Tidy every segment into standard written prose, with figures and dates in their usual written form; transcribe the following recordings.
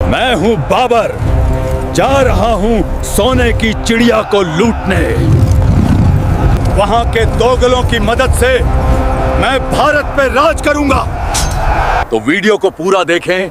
मैं हूं बाबर, जा रहा हूं सोने की चिड़िया को लूटने। वहां के दोगलों की मदद से मैं भारत पे राज करूंगा। तो वीडियो को पूरा देखें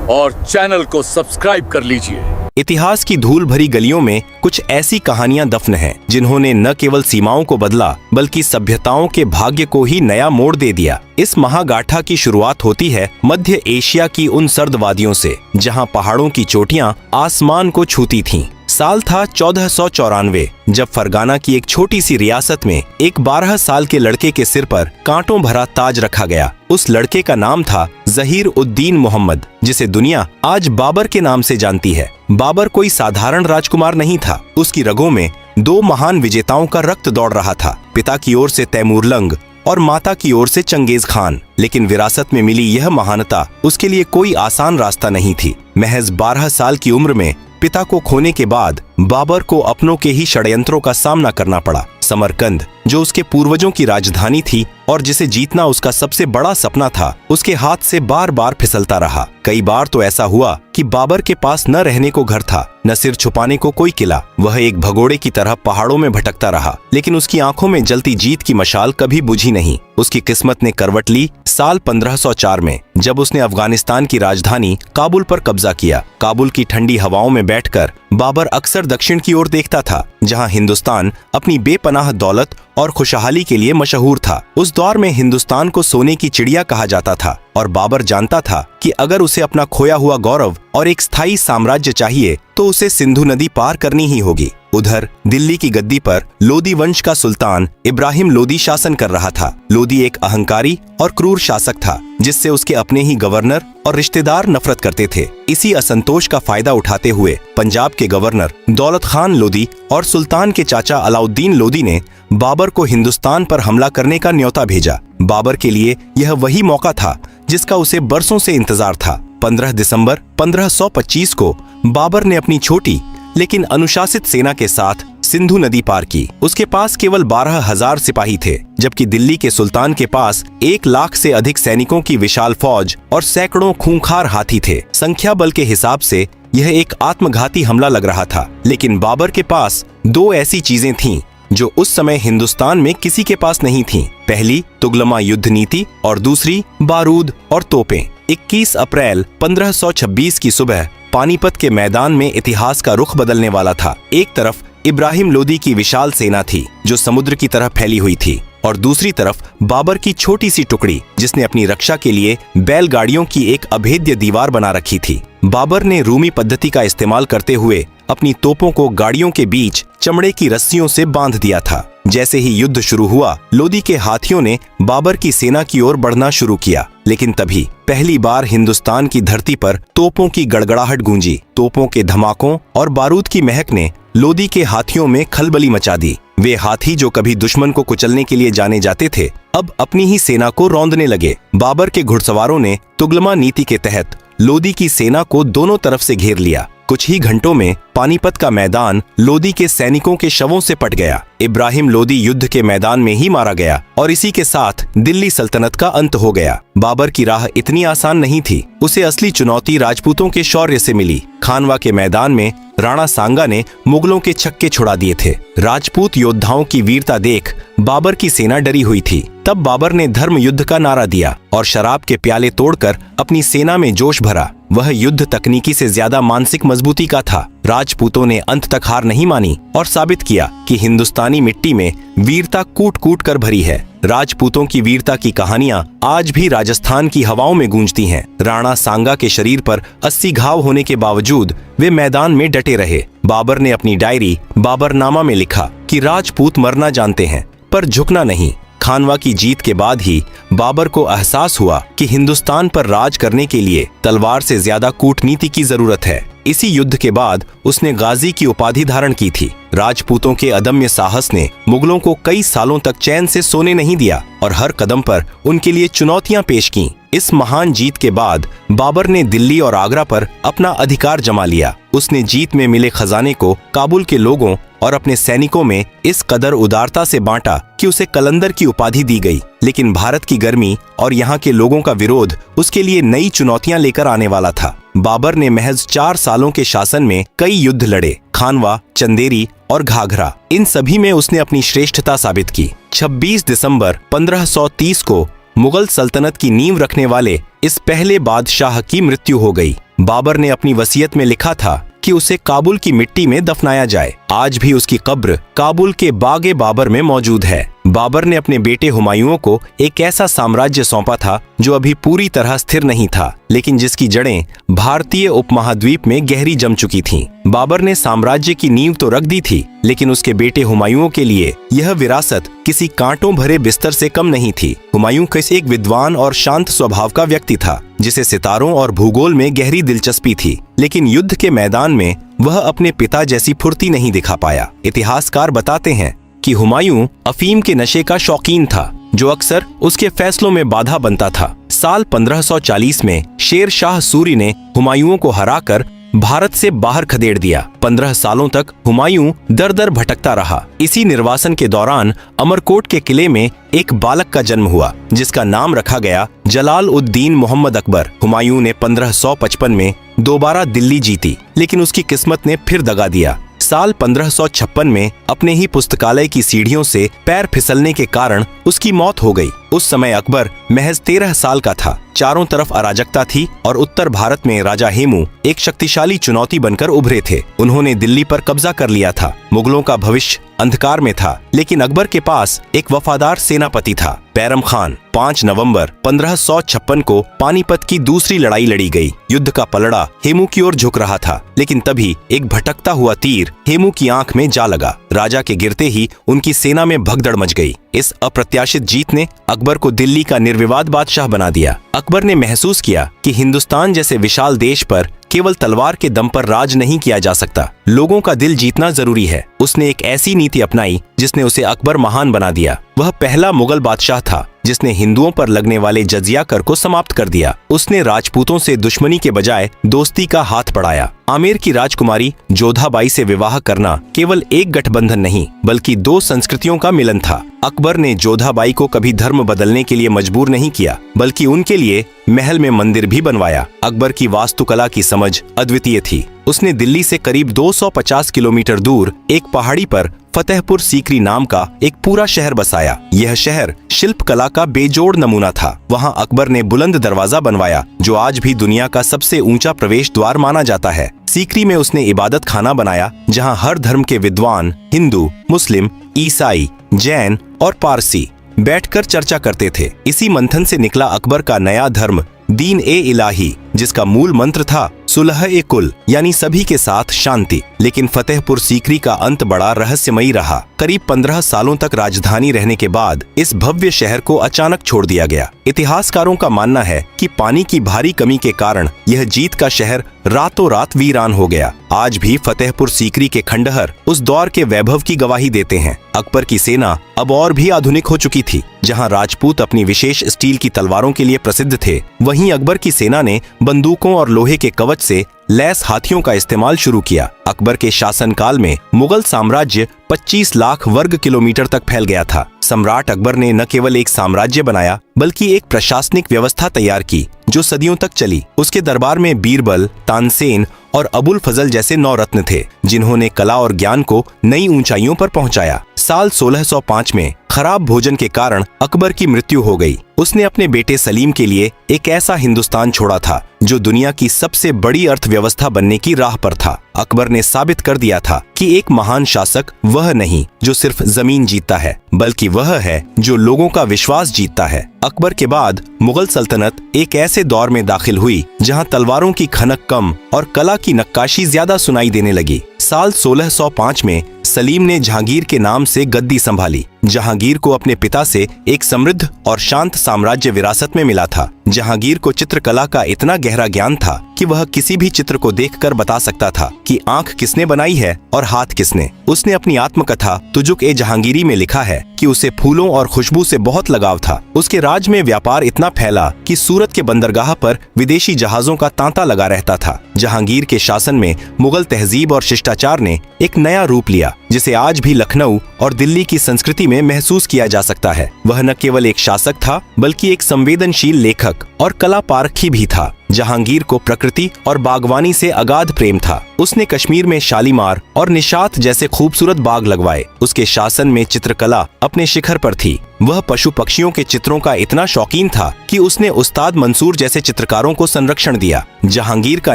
और चैनल को सब्सक्राइब कर लीजिए। इतिहास की धूल भरी गलियों में कुछ ऐसी कहानियां दफन हैं जिन्होंने न केवल सीमाओं को बदला बल्कि सभ्यताओं के भाग्य को ही नया मोड़ दे दिया। इस महागाथा की शुरुआत होती है मध्य एशिया की उन सर्द वादियों से, जहां पहाड़ों की चोटियां आसमान को छूती थीं। साल था 1494 जब फरगाना की एक छोटी सी रियासत में एक 12 साल के लड़के के सिर पर कांटों भरा ताज रखा गया। उस लड़के का नाम था ज़हीर-उद-दीन मोहम्मद, जिसे दुनिया आज बाबर के नाम से जानती है। बाबर कोई साधारण राजकुमार नहीं था। उसकी रगों में दो महान विजेताओं का रक्त दौड़ रहा था, पिता की ओर से तैमूरलंग और माता की ओर से चंगेज खान। लेकिन विरासत में मिली यह महानता उसके लिए कोई आसान रास्ता नहीं थी। महज 12 साल की उम्र में पिता को खोने के बाद बाबर को अपनों के ही षड्यंत्रों का सामना करना पड़ा। समरकंद, जो उसके पूर्वजों की राजधानी थी और जिसे जीतना उसका सबसे बड़ा सपना था, उसके हाथ से बार बार फिसलता रहा। कई बार तो ऐसा हुआ कि बाबर के पास न रहने को घर था, न सिर छुपाने को कोई किला। वह एक भगोड़े की तरह पहाड़ों में भटकता रहा, लेकिन उसकी आंखों में जलती जीत की मशाल कभी बुझी नहीं। उसकी किस्मत ने करवट ली साल 1504 में, जब उसने अफगानिस्तान की राजधानी काबुल पर कब्जा किया। काबुल की ठंडी हवाओं में बैठकर बाबर अक्सर दक्षिण की ओर देखता था, जहां हिंदुस्तान अपनी बेपनाह दौलत और खुशहाली के लिए मशहूर था। उस दौर में हिंदुस्तान को सोने की चिड़िया कहा जाता था और बाबर जानता था कि अगर उसे अपना खोया हुआ गौरव और एक स्थायी साम्राज्य चाहिए तो उसे सिंधु नदी पार करनी ही होगी। उधर दिल्ली की गद्दी पर लोदी वंश का सुल्तान इब्राहिम लोदी शासन कर रहा था। लोदी एक अहंकारी और क्रूर शासक था, जिससे उसके अपने ही गवर्नर और रिश्तेदार नफरत करते थे। इसी असंतोष का फायदा उठाते हुए पंजाब के गवर्नर दौलत खान लोदी और सुल्तान के चाचा अलाउद्दीन लोदी ने बाबर को हिंदुस्तान पर हमला करने का न्योता भेजा। बाबर के लिए यह वही मौका था जिसका उसे बरसों से इंतजार था। 15 दिसंबर 1525 को बाबर ने अपनी छोटी लेकिन अनुशासित सेना के साथ सिंधु नदी पार की। उसके पास केवल 12,000 सिपाही थे, जबकि दिल्ली के सुल्तान के पास 1 लाख से अधिक सैनिकों की विशाल फौज और सैकड़ों खूंखार हाथी थे। संख्या बल के हिसाब से यह एक आत्मघाती हमला लग रहा था, लेकिन बाबर के पास दो ऐसी चीजें थीं जो उस समय हिंदुस्तान में किसी के पास नहीं थीं। पहली तुगलमा युद्ध नीति और दूसरी बारूद और तोपें। 21 अप्रैल 1526 की सुबह पानीपत के मैदान में इतिहास का रुख बदलने वाला था। एक तरफ इब्राहिम लोदी की विशाल सेना थी जो समुद्र की तरह फैली हुई थी, और दूसरी तरफ बाबर की छोटी सी टुकड़ी जिसने अपनी रक्षा के लिए बैलगाड़ियों की एक अभेद्य दीवार बना रखी थी। बाबर ने रूमी पद्धति का इस्तेमाल करते हुए अपनी तोपों को गाड़ियों के बीच चमड़े की रस्सियों से बांध दिया था। जैसे ही युद्ध शुरू हुआ, लोदी के हाथियों ने बाबर की सेना की ओर बढ़ना शुरू किया, लेकिन तभी पहली बार हिंदुस्तान की धरती पर तोपों की गड़गड़ाहट गूंजी। तोपों के धमाकों और बारूद की महक ने लोदी के हाथियों में खलबली मचा दी। वे हाथी जो कभी दुश्मन को कुचलने के लिए जाने जाते थे, अब अपनी ही सेना को रौंदने लगे। बाबर के घुड़सवारों ने तुगलमा नीति के तहत लोदी की सेना को दोनों तरफ से घेर लिया। कुछ ही घंटों में पानीपत का मैदान लोदी के सैनिकों के शवों से पट गया। इब्राहिम लोदी युद्ध के मैदान में ही मारा गया और इसी के साथ दिल्ली सल्तनत का अंत हो गया। बाबर की राह इतनी आसान नहीं थी। उसे असली चुनौती राजपूतों के शौर्य से मिली। खानवा के मैदान में राणा सांगा ने मुगलों के छक्के छुड़ा दिए थे। राजपूत योद्धाओं की वीरता देख बाबर की सेना डरी हुई थी। तब बाबर ने धर्म युद्ध का नारा दिया और शराब के प्याले तोड़कर अपनी सेना में जोश भरा। वह युद्ध तकनीकी से ज्यादा मानसिक मजबूती का था। राजपूतों ने अंत तक हार नहीं मानी और साबित किया कि हिंदुस्तानी मिट्टी में वीरता कूट कूट कर भरी है। राजपूतों की वीरता की कहानियां आज भी राजस्थान की हवाओं में गूंजती हैं। राणा सांगा के शरीर पर 80 घाव होने के बावजूद वे मैदान में डटे रहे। बाबर ने अपनी डायरी बाबरनामा में लिखा कि राजपूत मरना जानते हैं पर झुकना नहीं। खानवा की जीत के बाद ही बाबर को एहसास हुआ कि हिंदुस्तान पर राज करने के लिए तलवार से ज्यादा कूटनीति की जरूरत है। इसी युद्ध के बाद उसने गाजी की उपाधि धारण की थी। राजपूतों के अदम्य साहस ने मुगलों को कई सालों तक चैन से सोने नहीं दिया और हर कदम पर उनके लिए चुनौतियां पेश की। इस महान जीत के बाद बाबर ने दिल्ली और आगरा पर अपना अधिकार जमा लिया। उसने जीत में मिले खजाने को काबुल के लोगों और अपने सैनिकों में इस कदर उदारता से बांटा कि उसे कलंदर की उपाधि दी गई। लेकिन भारत की गर्मी और यहाँ के लोगों का विरोध उसके लिए नई चुनौतियां लेकर आने वाला था। बाबर ने महज 4 सालों के शासन में कई युद्ध लड़े, खानवा, चंदेरी और घाघरा। इन सभी में उसने अपनी श्रेष्ठता साबित की। 26 दिसंबर 1530 को मुगल सल्तनत की नींव रखने वाले इस पहले बादशाह की मृत्यु हो गई। बाबर ने अपनी वसीयत में लिखा था कि उसे काबुल की मिट्टी में दफनाया जाए। आज भी उसकी कब्र काबुल के बागे बाबर में मौजूद है। बाबर ने अपने बेटे हुमायूं को एक ऐसा साम्राज्य सौंपा था जो अभी पूरी तरह स्थिर नहीं था, लेकिन जिसकी जड़ें भारतीय उपमहाद्वीप में गहरी जम चुकी थीं। बाबर ने साम्राज्य की नींव तो रख दी थी, लेकिन उसके बेटे हुमायूं के लिए यह विरासत किसी कांटों भरे बिस्तर से कम नहीं थी। हुमायूं किसी एक विद्वान और शांत स्वभाव का व्यक्ति था, जिसे सितारों और भूगोल में गहरी दिलचस्पी थी, लेकिन युद्ध के मैदान में वह अपने पिता जैसी फुर्ती नहीं दिखा पाया। इतिहासकार बताते हैं कि हुमायूं अफीम के नशे का शौकीन था, जो अक्सर उसके फैसलों में बाधा बनता था। साल 1540 में शेर शाह सूरी ने हुमायूं को हराकर भारत से बाहर खदेड़ दिया। 15 सालों तक हुमायूं दर दर भटकता रहा। इसी निर्वासन के दौरान अमरकोट के किले में एक बालक का जन्म हुआ, जिसका नाम रखा गया जलाल उद्दीन मोहम्मद अकबर। हुमायूं ने 1555 में दोबारा दिल्ली जीती, लेकिन उसकी किस्मत ने फिर दगा दिया। साल 1556 में अपने ही पुस्तकालय की सीढ़ियों से पैर फिसलने के कारण उसकी मौत हो गई। उस समय अकबर महज 13 साल का था। चारों तरफ अराजकता थी और उत्तर भारत में राजा हेमू एक शक्तिशाली चुनौती बनकर उभरे थे। उन्होंने दिल्ली पर कब्जा कर लिया था। मुगलों का भविष्य अंधकार में था, लेकिन अकबर के पास एक वफादार सेनापति था, बैरम खान। 5 नवंबर 1556 को पानीपत की दूसरी लड़ाई लड़ी गई। युद्ध का पलड़ा हेमू की ओर झुक रहा था, लेकिन तभी एक भटकता हुआ तीर हेमू की आंख में जा लगा। राजा के गिरते ही उनकी सेना में भगदड़ मच गई। इस अप्रत्याशित जीत ने अकबर को दिल्ली का निर्विवाद बादशाह बना दिया। अकबर ने महसूस किया कि हिंदुस्तान जैसे विशाल देश पर केवल तलवार के दम पर राज नहीं किया जा सकता, लोगों का दिल जीतना जरूरी है। उसने एक ऐसी नीति अपनाई जिसने उसे अकबर महान बना दिया। वह पहला मुगल बादशाह था जिसने हिंदुओं पर लगने वाले जजिया कर को समाप्त कर दिया। उसने राजपूतों से दुश्मनी के बजाय दोस्ती का हाथ बढ़ाया। आमेर की राजकुमारी जोधाबाई से विवाह करना केवल एक गठबंधन नहीं, बल्कि 2 संस्कृतियों का मिलन था। अकबर ने जोधाबाई को कभी धर्म बदलने के लिए मजबूर नहीं किया, बल्कि उनके लिए महल में मंदिर भी बनवाया। अकबर की वास्तुकला की समझ अद्वितीय थी। उसने दिल्ली से करीब 250 किलोमीटर दूर एक पहाड़ी पर फतेहपुर सीकरी नाम का एक पूरा शहर बसाया। यह शहर शिल्प कला का बेजोड़ नमूना था। वहां अकबर ने बुलंद दरवाजा बनवाया, जो आज भी दुनिया का सबसे ऊंचा प्रवेश द्वार माना जाता है। सीकरी में उसने इबादत खाना बनाया, जहां हर धर्म के विद्वान हिंदू, मुस्लिम, ईसाई, जैन और पारसी बैठकर चर्चा करते थे। इसी मंथन से निकला अकबर का नया धर्म दीन ए इलाही, जिसका मूल मंत्र था सुलह ए कुल, यानी सभी के साथ शांति। लेकिन फतेहपुर सीकरी का अंत बड़ा रहस्यमयी रहा। करीब 15 सालों तक राजधानी रहने के बाद इस भव्य शहर को अचानक छोड़ दिया गया। इतिहासकारों का मानना है कि पानी की भारी कमी के कारण यह जीत का शहर रातों रात वीरान हो गया। आज भी फतेहपुर सीकरी के खंडहर उस दौर के वैभव की गवाही देते हैं। अकबर की सेना अब और भी आधुनिक हो चुकी थी। जहां राजपूत अपनी विशेष स्टील की तलवारों के लिए प्रसिद्ध थे, वहीं अकबर की सेना ने बंदूकों और लोहे के कवच से लैस हाथियों का इस्तेमाल शुरू किया। अकबर के शासनकाल में मुगल साम्राज्य 25 लाख वर्ग किलोमीटर तक फैल गया था। सम्राट अकबर ने न केवल एक साम्राज्य बनाया, बल्कि एक प्रशासनिक व्यवस्था तैयार की जो सदियों तक चली। उसके दरबार में बीरबल, तानसेन और अबुल फजल जैसे 9 रत्न थे, जिन्होंने कला और ज्ञान को नई ऊंचाइयों पर पहुंचाया। साल 1605 में खराब भोजन के कारण अकबर की मृत्यु हो गई। उसने अपने बेटे सलीम के लिए एक ऐसा हिंदुस्तान छोड़ा था जो दुनिया की सबसे बड़ी अर्थव्यवस्था बनने की राह पर था। अकबर ने साबित कर दिया था कि एक महान शासक वह नहीं जो सिर्फ जमीन जीतता है, बल्कि वह है जो लोगों का विश्वास जीतता है। अकबर के बाद मुगल सल्तनत एक ऐसे दौर में दाखिल हुई जहां तलवारों की खनक कम और कला की नक्काशी ज्यादा सुनाई देने लगी। साल 1605 में सलीम ने जहांगीर के नाम से गद्दी संभाली। जहांगीर को अपने पिता से एक समृद्ध और शांत साम्राज्य विरासत में मिला था। जहांगीर को चित्रकला का इतना गहरा ज्ञान था कि वह किसी भी चित्र को देखकर बता सकता था कि आंख किसने बनाई है और हाथ किसने। उसने अपनी आत्मकथा तुजुक ए जहांगीरी में लिखा है कि उसे फूलों और खुशबू से बहुत लगाव था। उसके राज में व्यापार इतना फैला कि सूरत के बंदरगाह पर विदेशी जहाजों का तांता लगा रहता था। जहांगीर के शासन में मुगल तहजीब और शिष्टाचार ने एक नया रूप लिया। दिया, जिसे आज भी लखनऊ और दिल्ली की संस्कृति में महसूस किया जा सकता है। वह न केवल एक शासक था बल्कि एक संवेदनशील लेखक और कला पारखी भी था। जहांगीर को प्रकृति और बागवानी से अगाध प्रेम था। उसने कश्मीर में शालीमार और निशात जैसे खूबसूरत बाग लगवाए। उसके शासन में चित्रकला अपने शिखर पर थी। वह पशु पक्षियों के चित्रों का इतना शौकीन था कि उसने उस्ताद मंसूर जैसे चित्रकारों को संरक्षण दिया। जहांगीर का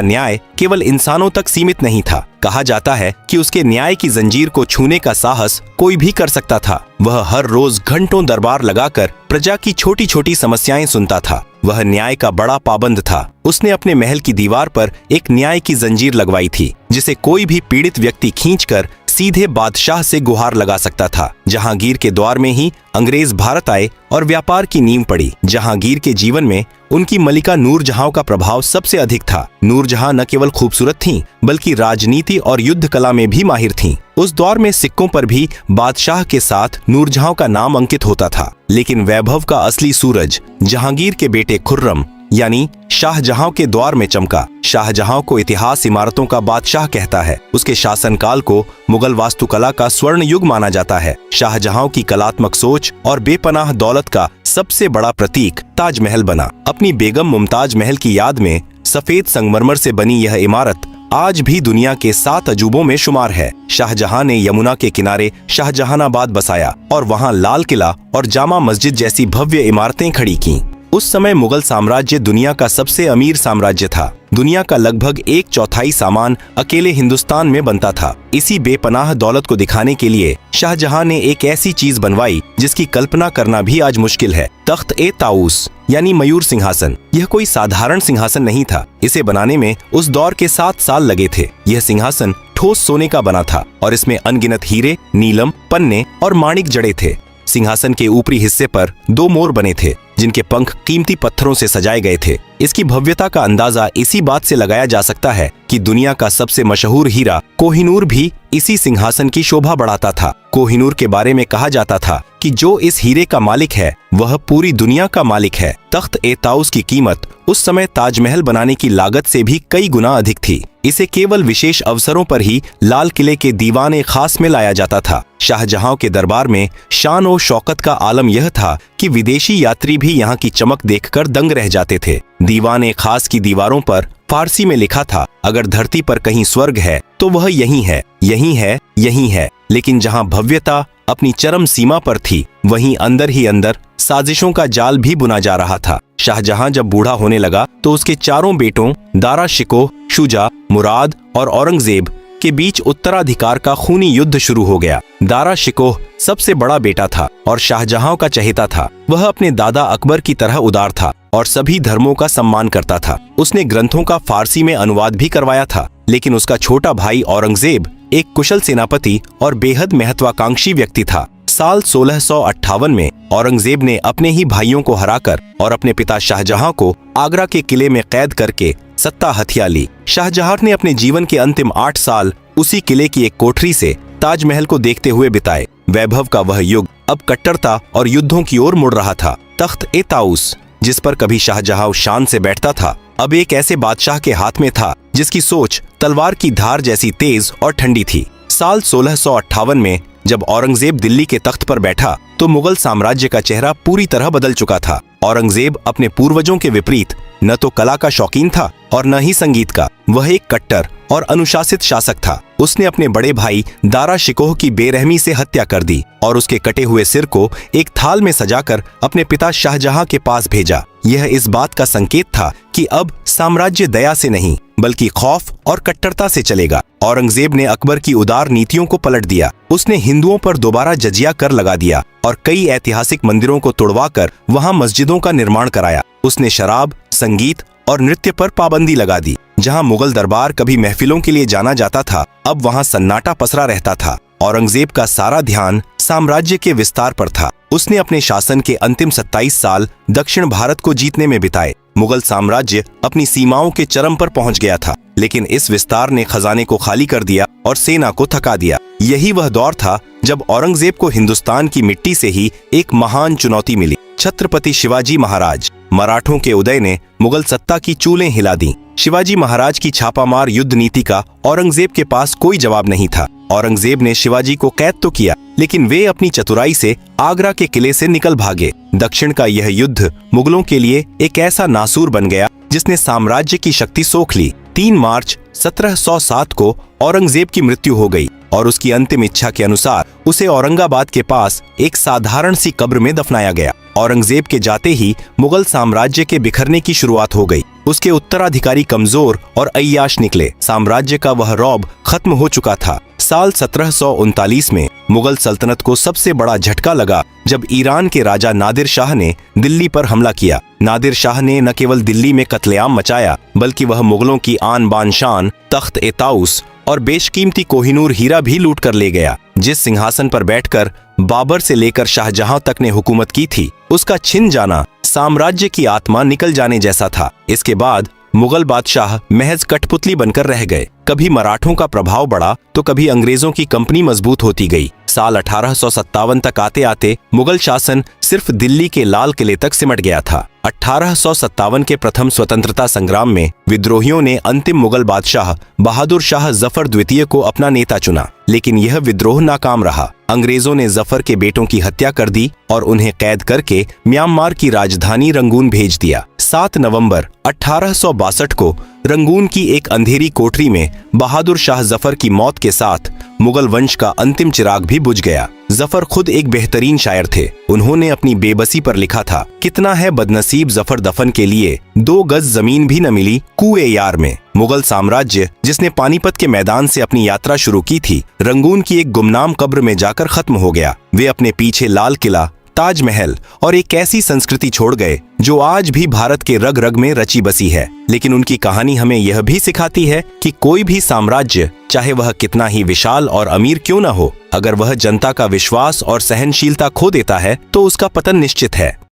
न्याय केवल इंसानों तक सीमित नहीं था। कहा जाता है कि उसके न्याय की जंजीर को छूने का साहस कोई भी कर सकता था। वह हर रोज घंटों दरबार लगाकर प्रजा की छोटी छोटी समस्याएं सुनता था। वह न्याय का बड़ा पाबंद था। उसने अपने महल की दीवार पर एक न्याय की जंजीर लगवाई थी, जिसे कोई भी पीड़ित व्यक्ति खींचकर सीधे बादशाह से गुहार लगा सकता था। जहांगीर के द्वार में ही अंग्रेज भारत आए और व्यापार की नींव पड़ी। जहांगीर के जीवन में उनकी मलिका नूरजहां का प्रभाव सबसे अधिक था। नूरजहां न केवल खूबसूरत थीं, बल्कि राजनीति और युद्ध कला में भी माहिर थीं। उस दौर में सिक्कों पर भी बादशाह के साथ नूरजहां का नाम अंकित होता था। लेकिन वैभव का असली सूरज जहांगीर के बेटे खुर्रम यानी शाहजहां के द्वार में चमका। शाहजहां को इतिहास इमारतों का बादशाह कहता है। उसके शासनकाल को मुगल वास्तुकला का स्वर्ण युग माना जाता है। शाहजहां की कलात्मक सोच और बेपनाह दौलत का सबसे बड़ा प्रतीक ताजमहल बना। अपनी बेगम मुमताज महल की याद में सफेद संगमरमर से बनी यह इमारत आज भी दुनिया के 7 अजूबों में शुमार है। शाहजहां ने यमुना के किनारे शाहजहानाबाद बसाया और वहां लाल किला और जामा मस्जिद जैसी भव्य इमारतें खड़ी की। उस समय मुगल साम्राज्य दुनिया का सबसे अमीर साम्राज्य था। दुनिया का लगभग 1/4 सामान अकेले हिंदुस्तान में बनता था। इसी बेपनाह दौलत को दिखाने के लिए शाहजहां ने एक ऐसी चीज बनवाई जिसकी कल्पना करना भी आज मुश्किल है। तख्त-ए-ताऊस यानी मयूर सिंहासन। यह कोई साधारण सिंहासन नहीं था। इसे बनाने में उस दौर के 7 साल लगे थे। यह सिंहासन ठोस सोने का बना था और इसमें अनगिनत हीरे, नीलम, पन्ने और माणिक जड़े थे। सिंहासन के ऊपरी हिस्से पर 2 मोर बने थे, जिनके पंख कीमती पत्थरों से सजाए गए थे। इसकी भव्यता का अंदाजा इसी बात से लगाया जा सकता है कि दुनिया का सबसे मशहूर हीरा कोहिनूर भी इसी सिंहासन की शोभा बढ़ाता था। कोहिनूर के बारे में कहा जाता था कि जो इस हीरे का मालिक है वह पूरी दुनिया का मालिक है। तख्त-ए-ताऊस की कीमत उस समय ताजमहल बनाने की लागत से भी कई गुना अधिक थी। इसे केवल विशेष अवसरों पर ही लाल किले के दीवाने खास में लाया जाता था। शाहजहां के दरबार में शान और शौकत का आलम यह था कि विदेशी यात्री भी यहाँ की चमक देखकर दंग रह जाते थे। दीवाने खास की दीवारों पर फारसी में लिखा था, अगर धरती पर कहीं स्वर्ग है तो वह यही है, यही है, यही है। लेकिन जहाँ भव्यता अपनी चरम सीमा पर थी, वहीं अंदर ही अंदर साजिशों का जाल भी बुना जा रहा था। शाहजहां जब बूढ़ा होने लगा तो उसके 4 बेटों दारा शिकोह, शुजा, मुराद और औरंगजेब के बीच उत्तराधिकार का खूनी युद्ध शुरू हो गया। दारा शिकोह सबसे बड़ा बेटा था और शाहजहां का चहेता था। वह अपने दादा अकबर की तरह उदार था और सभी धर्मों का सम्मान करता था। उसने ग्रंथों का फारसी में अनुवाद भी करवाया था। लेकिन उसका छोटा भाई औरंगजेब एक कुशल सेनापति और बेहद महत्वाकांक्षी व्यक्ति था। साल 1658 में औरंगजेब ने अपने ही भाइयों को हराकर और अपने पिता शाहजहां को आगरा के किले में कैद करके सत्ता हथिया ली। शाहजहां ने अपने जीवन के अंतिम 8 साल उसी किले की एक कोठरी से ताजमहल को देखते हुए बिताए। वैभव का वह युग अब कट्टरता और युद्धों की ओर मुड़ रहा था। तख्त-ए-ताऊस जिस पर कभी शाहजहां शान से बैठता था, अब एक ऐसे बादशाह के हाथ में था जिसकी सोच तलवार की धार जैसी तेज और ठंडी थी। साल 1658 में जब औरंगजेब दिल्ली के तख्त पर बैठा तो मुगल साम्राज्य का चेहरा पूरी तरह बदल चुका था। औरंगजेब अपने पूर्वजों के विपरीत न तो कला का शौकीन था और न ही संगीत का। वह एक कट्टर और अनुशासित शासक था। उसने अपने बड़े भाई दारा शिकोह की बेरहमी से हत्या कर दी और उसके कटे हुए सिर को एक थाल में सजाकर अपने पिता शाहजहां के पास भेजा। यह इस बात का संकेत था कि अब साम्राज्य दया से नहीं बल्कि खौफ और कट्टरता से चलेगा। औरंगजेब ने अकबर की उदार नीतियों को पलट दिया। उसने हिंदुओं पर दोबारा जजिया कर लगा दिया और कई ऐतिहासिक मंदिरों को तुड़वाकर वहां मस्जिदों का निर्माण कराया। उसने शराब, संगीत और नृत्य पर पाबंदी लगा दी। जहां मुगल दरबार कभी महफिलों के लिए जाना जाता था, अब वहां सन्नाटा पसरा रहता था। औरंगजेब का सारा ध्यान साम्राज्य के विस्तार पर था। उसने अपने शासन के अंतिम 27 साल दक्षिण भारत को जीतने में बिताए। मुगल साम्राज्य अपनी सीमाओं के चरम पर पहुंच गया था, लेकिन इस विस्तार ने खजाने को खाली कर दिया और सेना को थका दिया। यही वह दौर था जब औरंगजेब को हिंदुस्तान की मिट्टी से ही एक महान चुनौती मिली। छत्रपति शिवाजी महाराज। मराठों के उदय ने मुगल सत्ता की चूलें हिला दी। शिवाजी महाराज की छापामार युद्ध नीति का औरंगजेब के पास कोई जवाब नहीं था। औरंगजेब ने शिवाजी को कैद तो किया, लेकिन वे अपनी चतुराई से आगरा के किले से निकल भागे। दक्षिण का यह युद्ध मुगलों के लिए एक ऐसा नासूर बन गया जिसने साम्राज्य की शक्ति सोख ली। 3 मार्च 1707 को औरंगजेब की मृत्यु हो गई और उसकी अंतिम इच्छा के अनुसार उसे औरंगाबाद के पास एक साधारण सी कब्र में दफनाया गया। औरंगजेब के जाते ही मुगल साम्राज्य के बिखरने की शुरुआत हो गई। उसके उत्तराधिकारी कमजोर और अय्याश निकले। साम्राज्य का वह रौब खत्म हो चुका था। साल 1739 में मुगल सल्तनत को सबसे बड़ा झटका लगा जब ईरान के राजा नादिर शाह ने दिल्ली पर हमला किया। नादिर शाह ने न केवल दिल्ली में कत्लेआम मचाया, बल्कि वह मुगलों की आन बान शान तख्त ए ताउस और बेशकीमती कोहिनूर हीरा भी लूट कर ले गया। जिस सिंहासन पर बैठकर बाबर से लेकर शाहजहां तक ने हुकूमत की थी, उसका छिन जाना साम्राज्य की आत्मा निकल जाने जैसा था। इसके बाद मुगल बादशाह महज कठपुतली बनकर रह गए। कभी मराठों का प्रभाव बढ़ा तो कभी अंग्रेजों की कंपनी मजबूत होती गई। साल 1857 तक आते आते मुगल शासन सिर्फ दिल्ली के लाल किले तक सिमट गया था। 1857 के प्रथम स्वतंत्रता संग्राम में विद्रोहियों ने अंतिम मुगल बादशाह बहादुर शाह जफर द्वितीय को अपना नेता चुना, लेकिन यह विद्रोह नाकाम रहा। अंग्रेजों ने जफर के बेटों की हत्या कर दी और उन्हें कैद करके म्यांमार की राजधानी रंगून भेज दिया। 7 नवंबर 1862 को रंगून की एक अंधेरी कोठरी में बहादुर शाह जफर की मौत के साथ मुगल वंश का अंतिम चिराग भी बुझ गया। जफर खुद एक बेहतरीन शायर थे। उन्होंने अपनी बेबसी पर लिखा था, कितना है बदनसीब जफर दफन के लिए, 2 गज जमीन भी न मिली कुए यार में। मुगल साम्राज्य जिसने पानीपत के मैदान से अपनी यात्रा शुरू की थी, रंगून की एक गुमनाम कब्र में जाकर खत्म हो गया। वे अपने पीछे लाल किला, ताजमहल और एक ऐसी संस्कृति छोड़ गए जो आज भी भारत के रग रग में रची बसी है। लेकिन उनकी कहानी हमें यह भी सिखाती है कि कोई भी साम्राज्य, चाहे वह कितना ही विशाल और अमीर क्यों न हो, अगर वह जनता का विश्वास और सहनशीलता खो देता है तो उसका पतन निश्चित है।